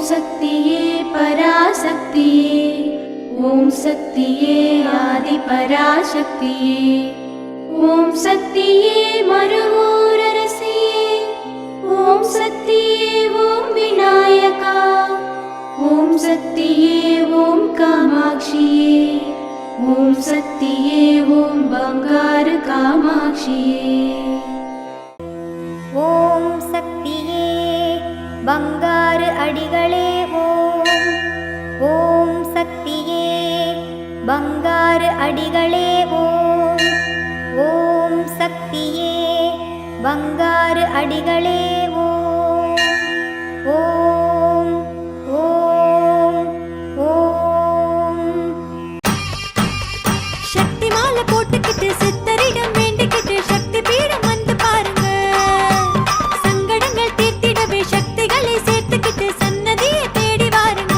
சக்தியே பராசக்தியே, ஓம் சக்தியே ஆதி பராசக்தியே, ஓம் சக்தியே மறுவூரரசியே, ஓம் சக்தியே ஓம் விநாயகா, ஓம் சக்தியே ஓம் காமாட்சியே, ஓம் சக்தியே ஓம் பங்காரு காமாட்சியே. ஓம் சக்தியே பங்காரு அடிகளே ஓம், ஓம் சக்தியே பங்காரு அடிகளே ஓம், ஓம் சக்தியே பங்காரு அடிகளே ஓம், ஓம் ஓம் ஓம். சக்தி மாலை போட்டுக்கிட்டு சித்தரிடம் வேண்டிக்கிட்டு சக்தி பீடம் வந்து பாருங்க. சங்கடங்கள் தீர்த்திடவே சக்திகளை சேர்த்துக்கிட்டு சன்னதியை தேடி வாருங்க.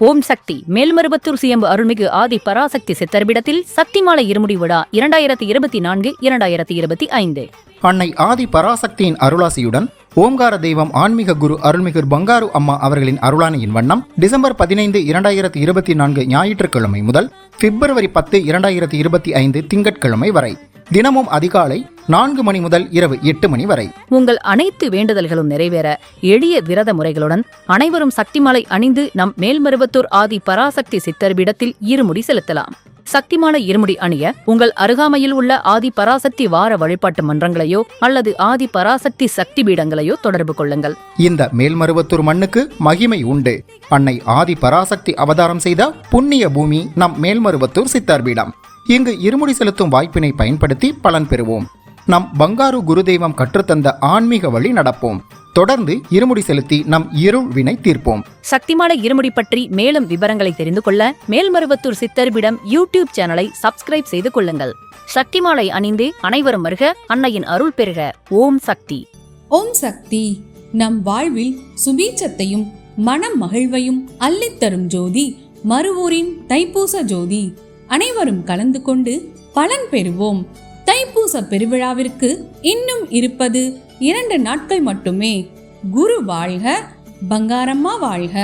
ஓம் சக்தி மேல்மருவத்தூர் சுயம்பு அருள்மிகு ஆதி பராசக்தி சித்தர்பிடத்தில் சக்திமாலை இருமுடி விழா 2024-2025. அன்னை ஆதி பராசக்தியின் அருளாசியுடன் ஓம்கார தெய்வம் ஆன்மீக குரு அருள்மிகு பங்காரு அம்மா அவர்களின் அருளானையின் வண்ணம் டிசம்பர் 15, 2024 ஞாயிற்றுக்கிழமை முதல் பிப்ரவரி 10, 2025 திங்கட்கிழமை வரை தினமும் அதிகாலை 4 மணி முதல் இரவு 8 மணி வரை உங்கள் அனைத்து வேண்டுதல்களும் நிறைவேற எளிய விரத முறைகளுடன் அனைவரும் சக்திமாலை அணிந்து நம் மேல்மருவத்தூர் ஆதி பராசக்தி சித்தர்பிடத்தில் இருமுடி செலுத்தலாம். சக்திமாலை இருமுடி அணிய உங்கள் அருகாமையில் உள்ள ஆதி பராசக்தி வார வழிபாட்டு மன்றங்களையோ அல்லது ஆதி பராசக்தி சக்தி பீடங்களையோ தொடர்பு கொள்ளுங்கள். இந்த மேல்மருவத்தூர் மண்ணுக்கு மகிமை உண்டு. அன்னை ஆதி பராசக்தி அவதாரம் செய்த புண்ணிய பூமி நம் மேல்மருவத்தூர் சித்தர் பீடம். இங்கு இருமுடி செலுத்தும் வாய்ப்பினை பயன்படுத்தி பலன் பெறுவோம். நம் பங்காரு குருதெய்வம் கற்றுத்தந்த ஆன்மீக வழி நடப்போம். தொடர்ந்து இருமுடி செலுத்தி நம் இருள் வினை தீர்ப்போம். சக்திமாலை இருமுடி பற்றி மேலும் விவரங்களை தெரிந்து கொள்ள மேல்மருவத்தூர் சித்தர்பிடம் யூடியூப் சேனலை சப்ஸ்கிரைப் செய்து கொள்ளுங்கள். சக்திமாலை அணிந்து அனைவரும் வருக, அன்னையின் அருள் பெறுக. ஓம் சக்தி. ஓம் சக்தி நம் வாழ்வில் சுபீட்சத்தையும் மனம் மகிழ்வையும் அள்ளித்தரும் ஜோதி மறுவூரின் தைப்பூச ஜோதி. அனைவரும் கலந்து கொண்டு பலன் பெறுவோம். தைப்பூச பெருவிழாவிற்கு இன்னும் இருப்பது 2 நாட்கள் மட்டுமே. குரு வாழ்க, பங்காரம்மா வாழ்க.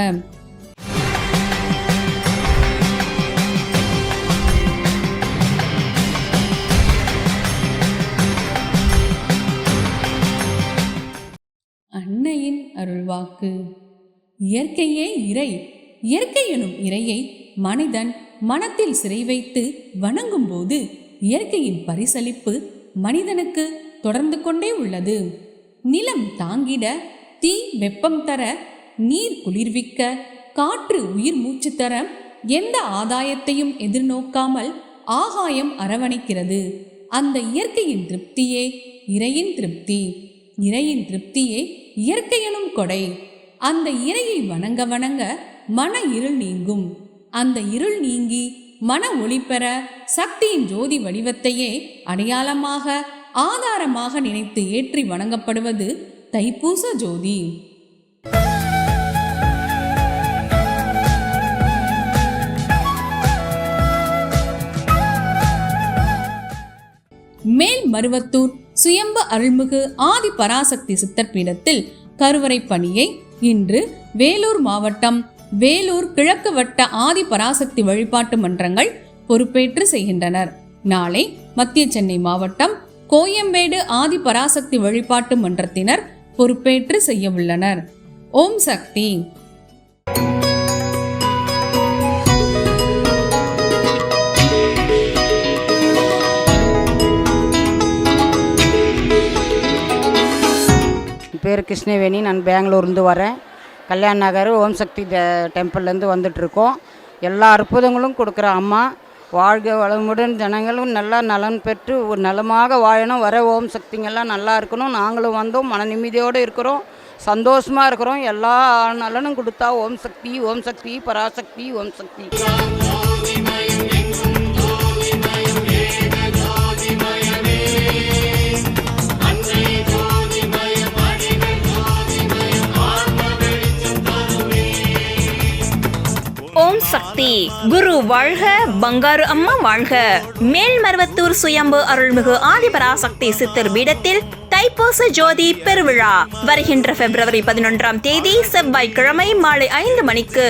அன்னையின் அருள்வாக்கு. இயற்கையே இறை. இயற்கை எனும் இறையை மனிதன் மனத்தில் சிறை வைத்து வணங்கும் போது இயற்கையின் பரிசளிப்பு மனிதனுக்கு தொடர்ந்து கொண்டே உள்ளது. நிலம் தாங்கிட, தீ வெப்பம் தர, நீர் குளிர்விக்க, காற்று உயிர் மூச்சு தர, எந்த ஆதாயத்தையும் எதிர்நோக்காமல் ஆகாயம் அரவணைக்கிறது. அந்த இயற்கையின் திருப்தியே இறையின் திருப்தி. இறையின் திருப்தியே இயற்கையெனும் கொடை. அந்த இறையை வணங்க வணங்க மன இருள் நீங்கும். அந்த இருள் நீங்கி மன ஒளி பெற சக்தியின் ஜோதி வடிவத்தையே அடையாளமாக ஆதாரமாக நினைத்து ஏற்றி வணங்கப்படுவது தைப்பூச ஜோதி. மேல்மருவத்தூர் சுயம்பு அருள்மிகு ஆதி பராசக்தி சித்தர் பீடத்தில் கருவறை பணியை இன்று வேலூர் மாவட்டம் வேலூர் கிழக்கு வட்ட ஆதி பராசக்தி வழிபாட்டு மன்றங்கள் பொறுப்பேற்று செய்கின்றனர். நாளை மத்திய சென்னை மாவட்டம் கோயம்பேடு ஆதி பராசக்தி வழிபாட்டு மன்றத்தினர் பொறுப்பேற்று செய்ய உள்ளனர். ஓம் சக்தி. பேர் கிருஷ்ணவேணி. நான் பெங்களூர்லேருந்து வரேன். கல்யாண நகர் ஓம் சக்தி டெம்பிள்லேருந்து வந்துட்டுருக்கோம். எல்லா அற்புதங்களும் கொடுக்குற அம்மா. வாழ்க வளமுடன், ஜனங்களும் நல்லா நலன் பெற்று ஒரு நலமாக வாழணும். வர ஓம் சக்திங்கெல்லாம் நல்லா இருக்கணும். நாங்களும் வந்தோம், மன நிம்மதியோடு இருக்கிறோம், சந்தோஷமாக இருக்கிறோம். எல்லா நலனும் கொடுத்தா ஓம் சக்தி, ஓம் சக்தி, பராசக்தி, ஓம் சக்தி. ஓம் சக்தி. குரு வாழ்க, பங்காரு அம்மா வாழ்க. மேல்மருவத்தூர் சுயம்பு அருள்மிகு ஆதிபராசக்தி சித்தர் பீடத்தில் தைப்பூச ஜோதி பெருவிழா வருகின்ற பிப்ரவரி 11ஆம் தேதி செவ்வாய்க்கிழமை மாலை 5 மணிக்கு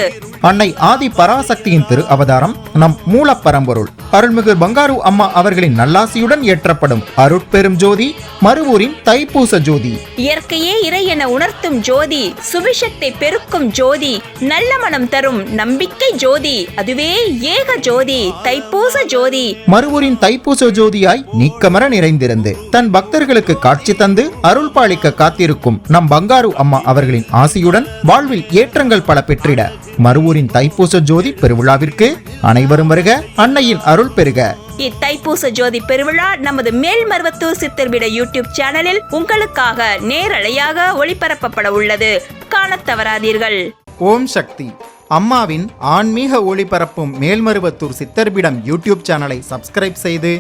அன்னை ஆதி பராசக்தியின் திரு அவதாரம் நம் மூலப்பரம்பொருள் அருள்மிகு பங்காரு அம்மா அவர்களின் நல்லாசியுடன் ஏற்றப்படும் அருட்பெரும் ஜோதி மருவூரின் தைப்பூச ஜோதி. இயற்கையே இறை என உணர்த்தும் ஜோதி, சுபிஷத்தை பெருக்கும் ஜோதி, நல்ல மனம் தரும் நம்பிக்கை ஜோதி, அதுவே ஏக ஜோதி தைப்பூச ஜோதி. மருவூரின் தைப்பூச ஜோதியாய் நீக்கமர நிறைந்திருந்து தன் பக்தர்களுக்கு காட்சி தந்து அருள் பாலிக்க காத்திருக்கும் நம் பங்காரு அம்மா அவர்களின் ஆசியுடன் வாழ்வில் ஏற்றங்கள் பல பெற்றிட மருவூரின் தைப்பூச ஜோதி பெருவிழாவிற்கு அனைவரும் வருக, அன்னையின் அருள் பெறுக. இத்தைப்பூச ஜோதி பெருவிழா நமது மேல்மருவத்தூர் சித்தர்பீட யூடியூப் சேனலில் உங்களுக்காக நேரலையாக ஒளிபரப்பப்பட உள்ளது. காணத் தவறாதீர்கள். ஓம் சக்தி. அம்மாவின் ஆன்மீக ஒளிபரப்பும் மேல்மருவத்தூர் சித்தர்பீடம் யூடியூப் சேனலை சப்ஸ்கிரைப் செய்து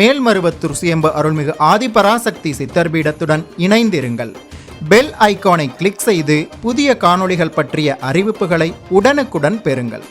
மேல்மருவத்தூர் சுயம்பு அருள்மிகு ஆதிபராசக்தி சித்தர்பீடத்துடன் இணைந்திருங்கள். பெல் ஐகானை கிளிக் செய்து புதிய காணொளிகள் பற்றிய அறிவிப்புகளை உடனுக்குடன் பெறுங்கள்.